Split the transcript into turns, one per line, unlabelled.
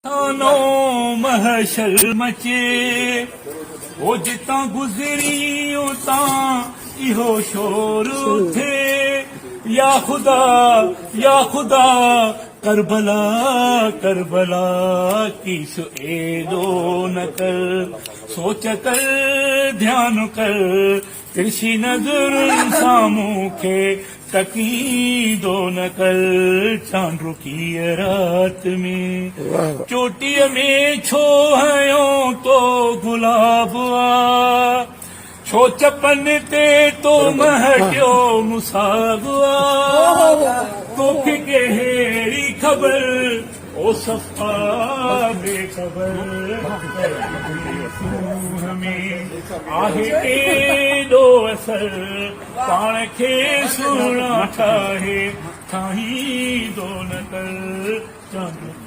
नो महशर मचे ओ जितां गुज़री उतां इहो शोर थे या खुदा करबला करबला की एॾो न कर सोच कर ध्यान कर तिरछी नज़र साम्हूं खे तकीदो न कर चांद रुकी रात में चोटीअ में छो हयो तो गुलाब आ छो चपन ते तो महटियो मुसाब आ तोखे कहिड़ी ख़बर ओ सफ़ा बेख़बर में आहे एॾो असर पाण खे सुहिणा ठाहे ठाहींदो न कर चांद